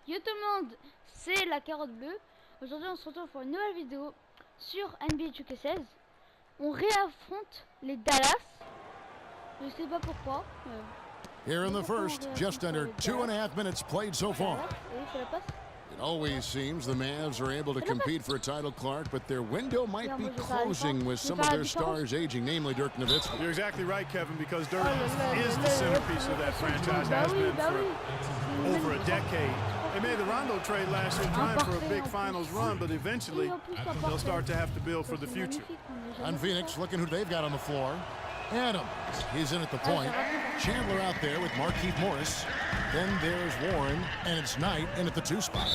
Yo tout le monde, c'est la carotte bleue. Aujourd'hui on se retrouve pour une nouvelle vidéo sur NBA 2K16. On réaffronte les Dallas. Je sais pas pourquoi. Here in the first, just under 2.5 minutes played so far. It always seems the Mavs are able to compete for a title, Clark, but their window might be closing with some of their stars aging, namely Dirk Nowitzki. You're exactly right, Kevin, because Dirk is the centerpiece of that franchise, has been for over a decade. They made the Rondo trade last year trying for a big finals run, but eventually they'll start to have to build for the future. On Phoenix, looking who they've got on the floor. Adams, he's in at the point. Chandler out there with Markieff Morris. Then there's Warren, and it's Knight in at the 2 spot.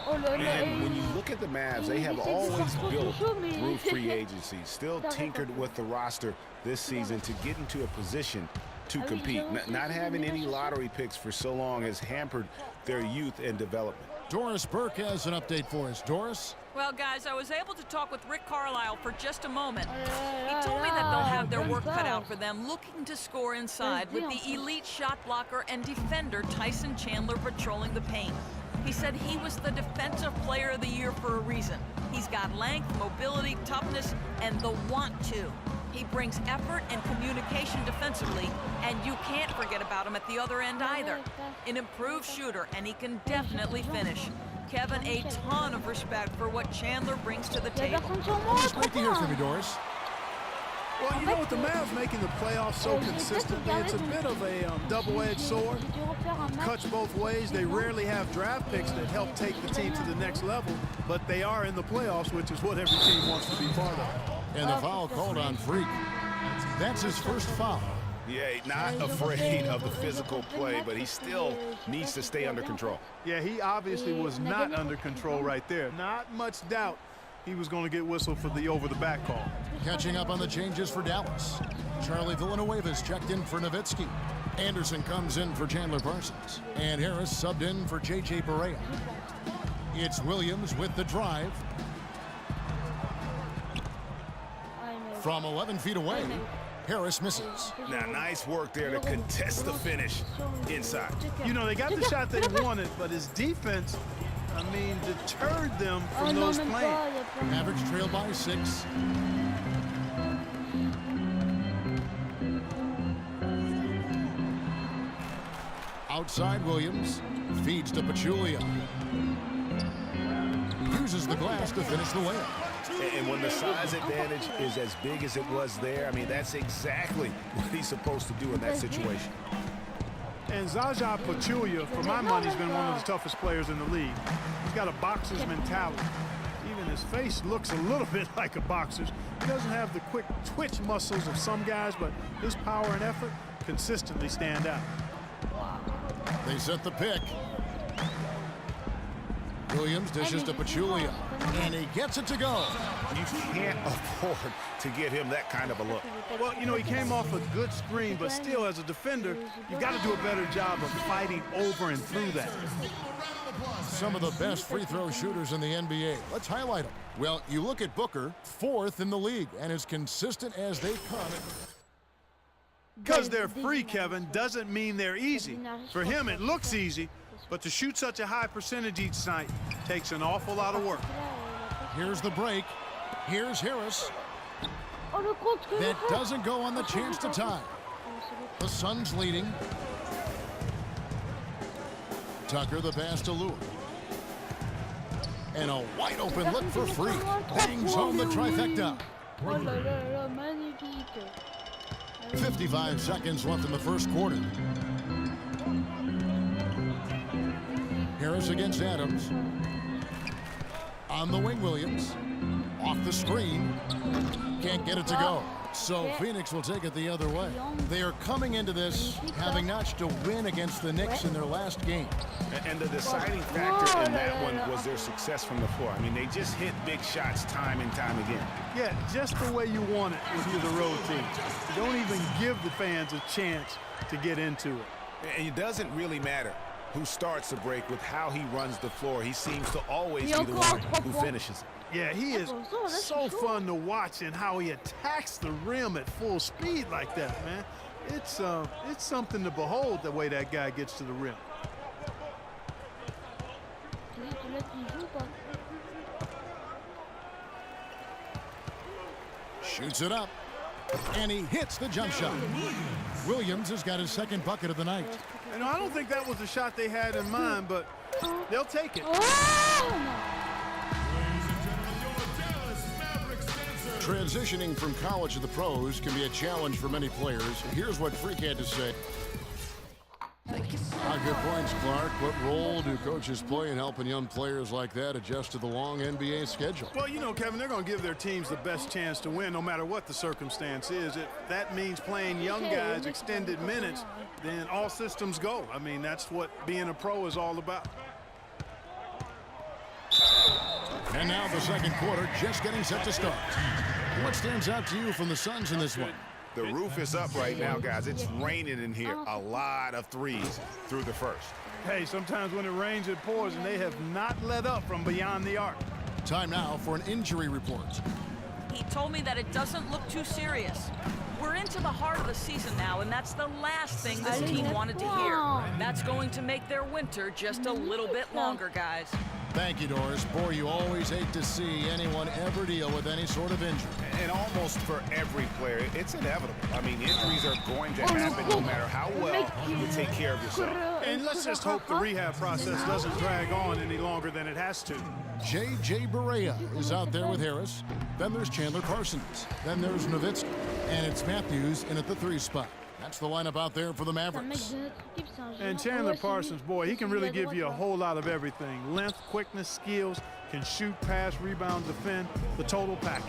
And when you look at the Mavs, they have always built through free agency, still tinkered with the roster this season to get into a position to compete. Not having any lottery picks for so long has hampered their youth and development. Doris Burke has an update for us. Doris? Well, guys, I was able to talk with Rick Carlisle for just a moment. He told me that they'll have their work cut out for them looking to score inside with the elite shot blocker and defender Tyson Chandler patrolling the paint. He said he was the Defensive Player of the Year for a reason. He's got length, mobility, toughness, and the want to. He brings effort and communication defensively, and you can't forget about him at the other end either. An improved shooter, and he can definitely finish. Kevin, a ton of respect for what Chandler brings to the table. It's great to hear from you, Doris. Well, you know, with the Mavs making the playoffs so consistently, it's a bit of a double-edged sword. Cuts both ways. They rarely have draft picks that help take the team to the next level, but they are in the playoffs, which is what every team wants to be part of. And the foul called on Freak. That's his first foul. Yeah, not afraid of the physical play, but he still needs to stay under control. Yeah, he obviously was not under control right there. Not much doubt he was going to get whistled for the over-the-back call. Catching up on the changes for Dallas. Charlie Villanueva's checked in for Nowitzki. Anderson comes in for Chandler Parsons. And Harris subbed in for J.J. Barea. It's Williams with the drive. From 11 feet away, Harris misses. Now, nice work there to contest the finish inside. You know, they got the shot they wanted, but his defense, I mean, deterred them from those plays. Mavericks trail by 6. Outside Williams, feeds to Pachulia. Uses the glass to finish the layup. And when the size advantage is as big as it was there, I mean, that's exactly what he's supposed to do in that situation. And Zaza Pachulia, for my money, has been one of the toughest players in the league. He's got a boxer's mentality. Even his face looks a little bit like a boxer's. He doesn't have the quick twitch muscles of some guys, but his power and effort consistently stand out. They set the pick. Williams dishes to Pachulia, and he gets it to go. You can't afford to give him that kind of a look. Well, you know, he came off a good screen, but still, as a defender, you've got to do a better job of fighting over and through that. Some of the best free throw shooters in the NBA. Let's highlight them. Well, you look at Booker, 4th in the league, and as consistent as they come. Because they're free, Kevin, doesn't mean they're easy. For him, it looks easy. But to shoot such a high percentage each night takes an awful lot of work. Here's the break. Here's Harris. That doesn't go on the chance to tie. The Suns leading. Tucker the pass to Lue. And a wide open look for Freak. Bangs home the trifecta. 55 seconds left in the first quarter. Harris against Adams. On the wing, Williams. Off the screen. Can't get it to go. So Phoenix will take it the other way. They are coming into this having notched a win against the Knicks in their last game. And the deciding factor in that one was their success from the floor. I mean, they just hit big shots time and time again. Yeah, just the way you want it if you're the road team. You don't even give the fans a chance to get into it. And it doesn't really matter who starts the break with how he runs the floor. He seems to always be the one who finishes it. Yeah, he is so fun to watch and how he attacks the rim at full speed like that, man. It's something to behold the way that guy gets to the rim. Shoots it up. And he hits the jump shot. Williams has got his second bucket of the night. You know, I don't think that was the shot they had in mind, but they'll take it. Transitioning from college to the pros can be a challenge for many players. Here's what Freak had to say. Good points, Clark. What role do coaches play in helping young players like that adjust to the long NBA schedule? Well, you know, Kevin, they're going to give their teams the best chance to win no matter what the circumstance is. If that means playing young guys extended minutes, then all systems go. I mean, that's what being a pro is all about. And now the second quarter just getting set to start. What stands out to you from the Suns in this one? The roof is up right now, guys. It's raining in here. A lot of threes through the first. Hey, sometimes when it rains, it pours, and they have not let up from beyond the arc. Time now for an injury report. He told me that it doesn't look too serious. We're into the heart of the season now, and that's the last thing this team wanted to hear. That's going to make their winter just a little bit longer, guys. Thank you, Doris. Boy, you always hate to see anyone ever deal with any sort of injury. And almost for every player, it's inevitable. I mean, injuries are going to happen no matter how well you take care of yourself. And let's just hope the rehab process doesn't drag on any longer than it has to. J.J. Barea is out there with Harris. Then there's Chandler Parsons. Then there's Nowitzki. And it's Matthews in at the 3 spot. That's the lineup out there for the Mavericks. And Chandler Parsons, boy, he can really give you a whole lot of everything. Length, quickness, skills, can shoot, pass, rebound, defend, the total package.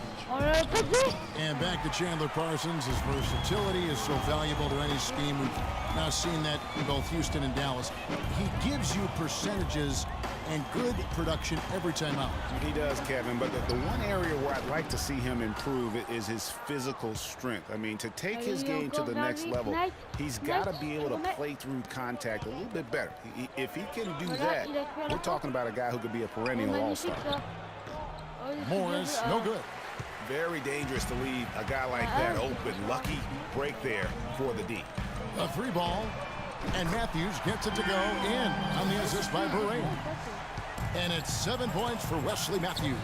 And back to Chandler Parsons. His versatility is so valuable to any scheme. We've now seen that in both Houston and Dallas. He gives you percentages and good production every time out. He does, Kevin, but the one area where I'd like to see him improve is his physical strength. I mean, to take his game to the next level, he's got to be able to play through contact a little bit better. If he can do that, we're talking about a guy who could be a perennial all-star. Morris, no good. Very dangerous to leave a guy like that open. Lucky break there for the D. A 3 ball, and Matthews gets it to go in on the assist by Barea. And it's 7 points for Wesley Matthews.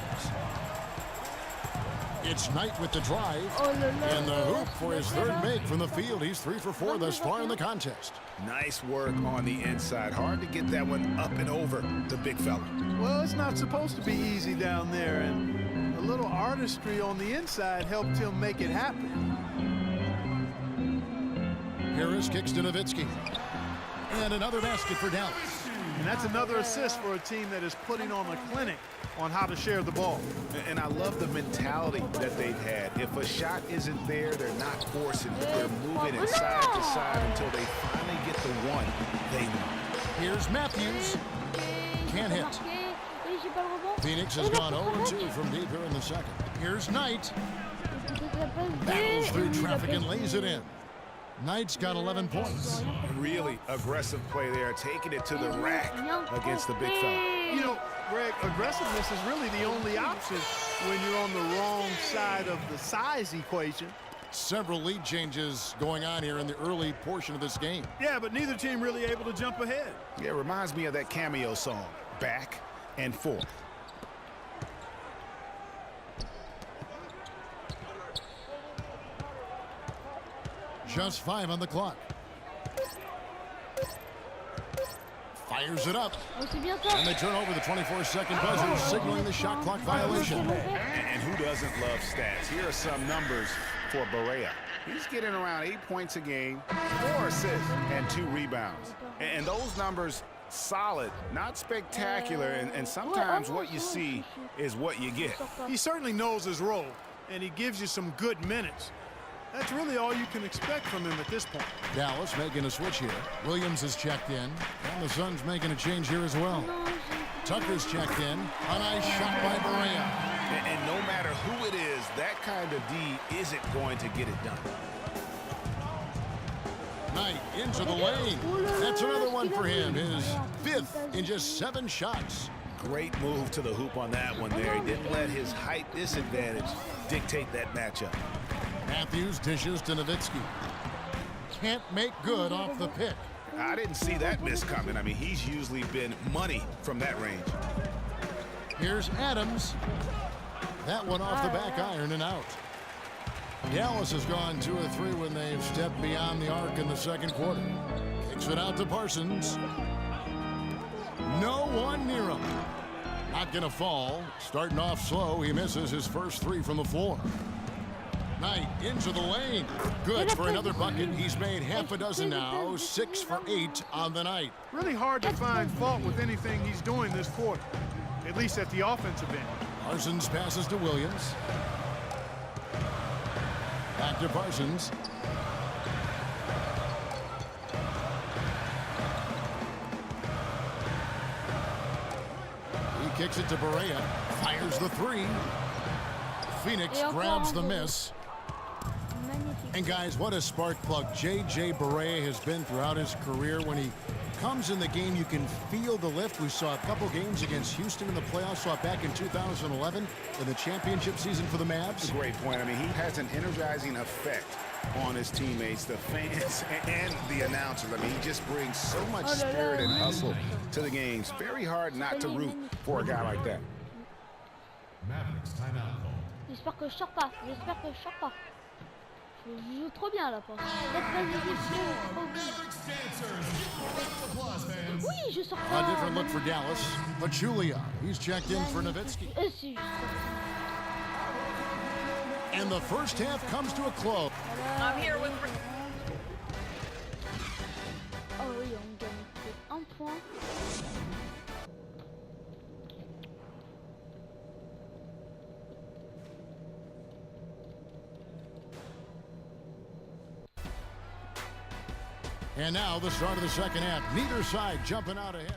It's Knight with the drive, and the hoop for his third make from the field. He's 3 for 4 thus far in the contest. Nice work on the inside. Hard to get that one up and over the big fella. Well, it's not supposed to be easy down there, and a little artistry on the inside helped him make it happen. Harris kicks to Nowitzki. And another basket for Dallas. And that's another assist for a team that is putting on a clinic on how to share the ball. And I love the mentality that they've had. If a shot isn't there, they're not forcing it. They're moving it side to side until they finally get the one they want. Here's Matthews. Can't hit. Phoenix has gone 0-2 from deep here in the second. Here's Knight. Battles through traffic and lays it in. Knight's got 11 points. Really aggressive play there, taking it to the rack against the big fella. You know, Greg, aggressiveness is really the only option when you're on the wrong side of the size equation. Several lead changes going on here in the early portion of this game. Yeah, but neither team really able to jump ahead. Yeah, it reminds me of that Cameo song, Back and Forth. Just 5 on the clock. Fires it up. And they turn over the 24-second buzzer, signaling the shot clock violation. And who doesn't love stats? Here are some numbers for Barea. He's getting around 8 points a game, 4 assists, and 2 rebounds. And those numbers, solid, not spectacular, and sometimes what you see is what you get. He certainly knows his role, and he gives you some good minutes. That's really all you can expect from him at this point. Dallas making a switch here. Williams is checked in, and the Suns making a change here as well. Tucker's checked in. A nice shot by Barea. And no matter who it is, that kind of D isn't going to get it done. Knight into the lane. That's another one for him. His 5th in just 7 shots. Great move to the hoop on that one there. He didn't let his height disadvantage dictate that matchup. Matthews dishes to Nowitzki. Can't make good off the pick. I didn't see that miss coming. I mean, he's usually been money from that range. Here's Adams. That one off the back iron and out. Dallas has gone 2 of 3 when they've stepped beyond the arc in the second quarter. Kicks it out to Parsons. No one near him. Not gonna fall. Starting off slow, he misses his first 3 from the floor. Knight into the lane. Good for another bucket. He's made half a dozen now. 6 for 8 on the night. Really hard to find fault with anything he's doing this quarter, at least at the offensive end. Parsons passes to Williams. Back to Parsons. He kicks it to Barea. Fires the 3. Phoenix grabs the miss. And guys, what a spark plug J.J. Barea has been throughout his career. When he comes in the game, you can feel the lift. We saw a couple games against Houston in the playoffs. Saw it back in 2011 in the championship season for the Mavs. That's a great point. I mean, he has an energizing effect on his teammates, the fans, and the announcers. I mean, he just brings so much spirit and hustle to the games. Very hard not to root for a guy like that. Mavericks timeout call. J'espère que je sors pas. J'espère que je sors pas. Je joue trop bien là. Oui, je sors pas. A different look for Dallas. Pachulia. He's checked in for Nowitzki. And the first half comes to a close. I'm here with... Oh oui, on gagne un point. And now the start of the second half. Neither side jumping out ahead.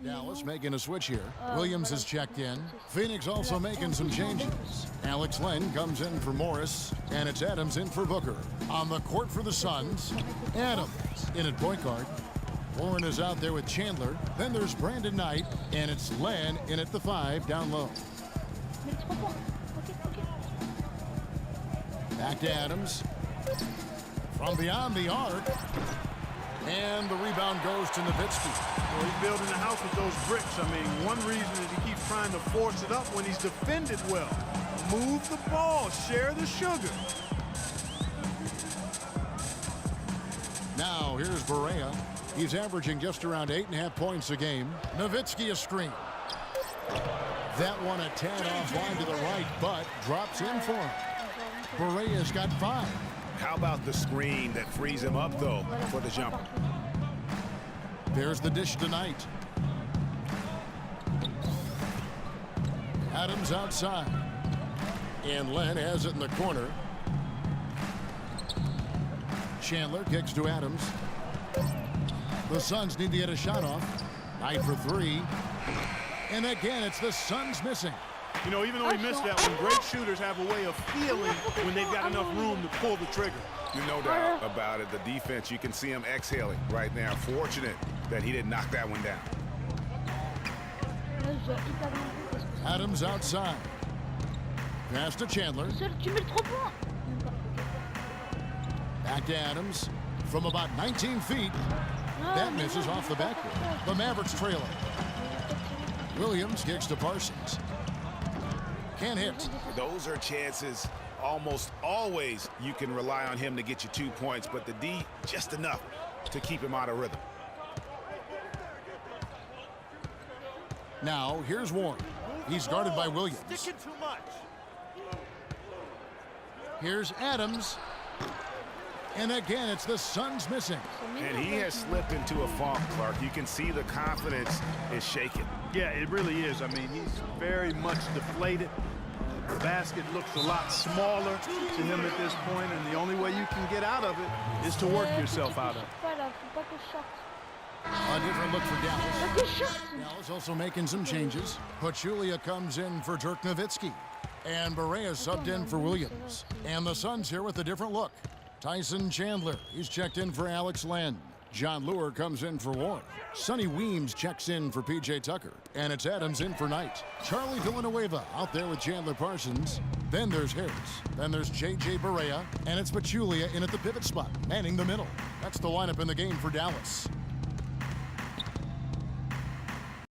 Dallas making a switch here. Williams is checked in. Phoenix also making some changes. Alex Len comes in for Morris, and it's Adams in for Booker. On the court for the Suns, Adams in at point guard. Warren is out there with Chandler. Then there's Brandon Knight, and it's Len in at the 5 down low. Back to Adams. From beyond the arc. And the rebound goes to Nowitzki. Well, he's building a house with those bricks. I mean, one reason is he keeps trying to force it up when he's defended well. Move the ball, share the sugar. Now, here's Barea. He's averaging just around 8.5 points a game. Nowitzki a screen. That one a tad offline to the right, but drops in for him. Barea's got 5. How about the screen that frees him up, though, for the jumper? There's the dish tonight. Adams outside. And Len has it in the corner. Chandler kicks to Adams. The Suns need to get a shot off. Knight for 3. And again, it's the Suns missing. You know, even though he missed that one, great shooters have a way of feeling when they've got enough room to pull the trigger. There's no doubt about it. The defense, you can see him exhaling right now. Fortunate that he didn't knock that one down. Adams outside. Pass to Chandler. Back to Adams. From about 19 feet. That misses off the backboard. The Mavericks trailing. Williams kicks to Parsons. Can't hit. Those are chances almost always you can rely on him to get you 2 points, but the D just enough to keep him out of rhythm. Now, here's Warren. He's guarded by Williams. Here's Adams. And again, it's the Suns missing. And he has slipped into a funk, Clark. You can see the confidence is shaken. Yeah, it really is. I mean, he's very much deflated. The basket looks a lot smaller to him at this point, and the only way you can get out of it is to work yourself out of it. A different look for Dallas. Dallas also making some changes. Pachulia comes in for Dirk Nowitzki. And Barea subbed in for Williams. And the Suns here with a different look. Tyson Chandler, he's checked in for Alex Len. John Lure comes in for Warren. Sonny Weems checks in for P.J. Tucker. And it's Adams in for Knight. Charlie Villanueva out there with Chandler Parsons. Then there's Harris. Then there's J.J. Barea. And it's Pachulia in at the pivot spot, manning the middle. That's the lineup in the game for Dallas.